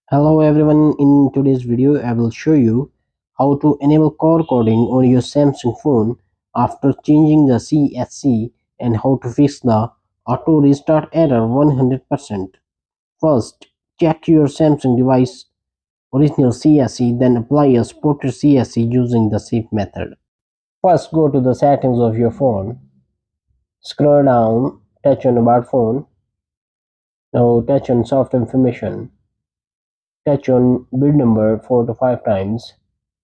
Hello everyone, in today's video I will show you how to enable call coding on your Samsung phone after changing the CSC and how to fix the auto restart error 100%. First, check your Samsung device original CSC, then apply a supported CSC using the safe method. First, go to the settings of your phone, scroll down, touch on about phone, now touch on soft information. Touch on build number 4 to 5 times,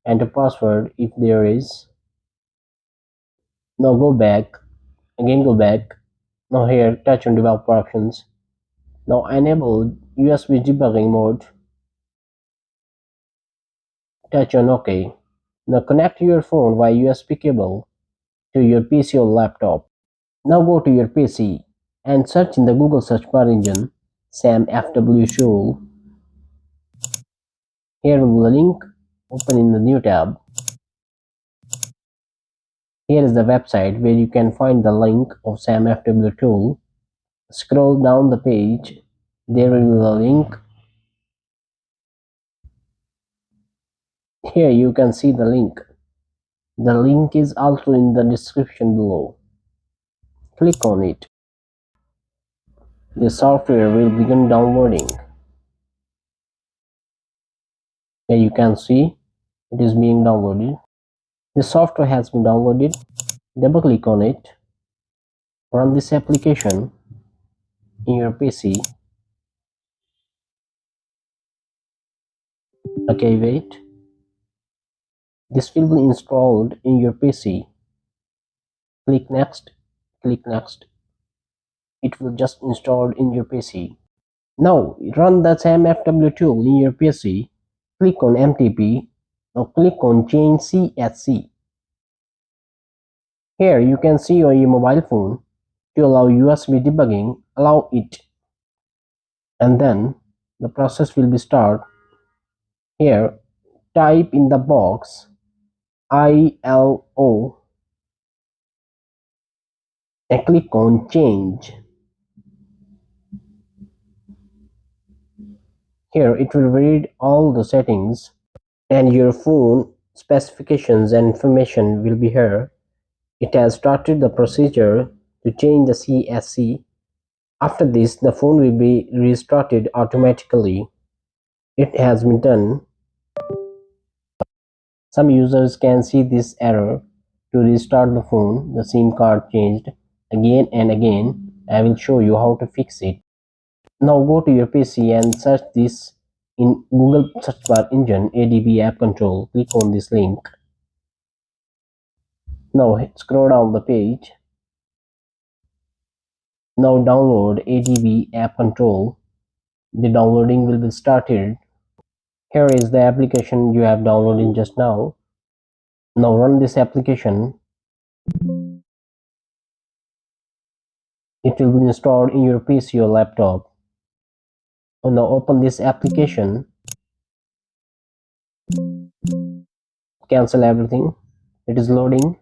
enter password if there is. Now go back, again go back. Now here touch on developer options. Now enable USB debugging mode. Touch on OK. Now connect your phone via USB cable to your PC or laptop. Now go to your PC and search in the Google search bar engine SamFW Tool. Here the link, open in the new tab. Here is the website where you can find the link of SamFW Tool. Scroll down the page, there will be the link. Here you can see the link. The link is also in the description below. Click on it. The software will begin downloading. Here you can see it is being downloaded. The software has been downloaded. Double click on it. Run this application in your PC. Okay, wait. This will be installed in your PC. Click next. Click next. It will just installed in your PC. Now run the SamFW tool in your PC. Click on MTP. Now click on change CSC. Here you can see on your mobile phone to allow USB debugging, allow it, and then the process will be start. Here type in the box ILO and click on change. Here it will read all the settings and your phone specifications and information will be here. It has started the procedure to change the CSC. After this, the phone will be restarted automatically. It has been done. Some users can see this error. To restart the phone, the SIM card changed again and again. I will show you how to fix it. Now go to your PC and search this in Google search bar engine APPCONTROL. Click on this link. Now scroll down the page. Now download APPCONTROL. The downloading will be started. Here is the application you have downloaded just now. Now run this application. It will be installed in your PC or laptop. Now open this application. Cancel everything. It is loading.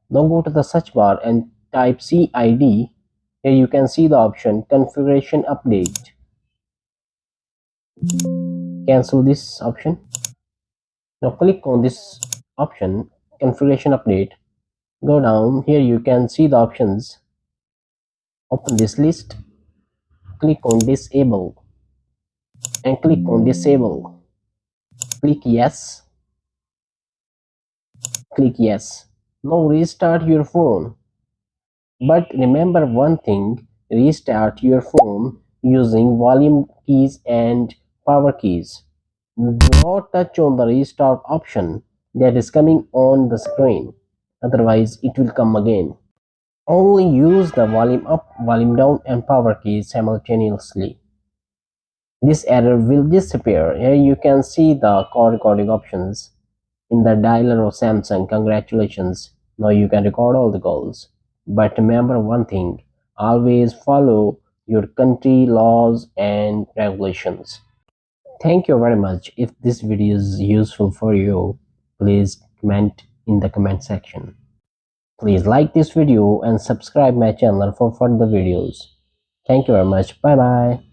Now go to the search bar and type CID. Here you can see the option configuration update. Cancel this option. Now click on this option configuration update. Go down. Here you can see the options. Open this list. Click on disable and click on disable. Click yes. Click yes. Now restart your phone. But remember one thing, restart your phone using volume keys and power keys. Do not touch on the restart option that is coming on the screen, otherwise it will come again. Only use the volume up, volume down and power keys simultaneously. This error will disappear. Here you can see the call recording options in the dialer of Samsung. Congratulations, now you can record all the calls. But remember one thing, always follow your country laws and regulations. Thank you very much. If this video is useful for you, please comment in the comment section. Please like this video and subscribe my channel for further videos. Thank you very much. Bye bye.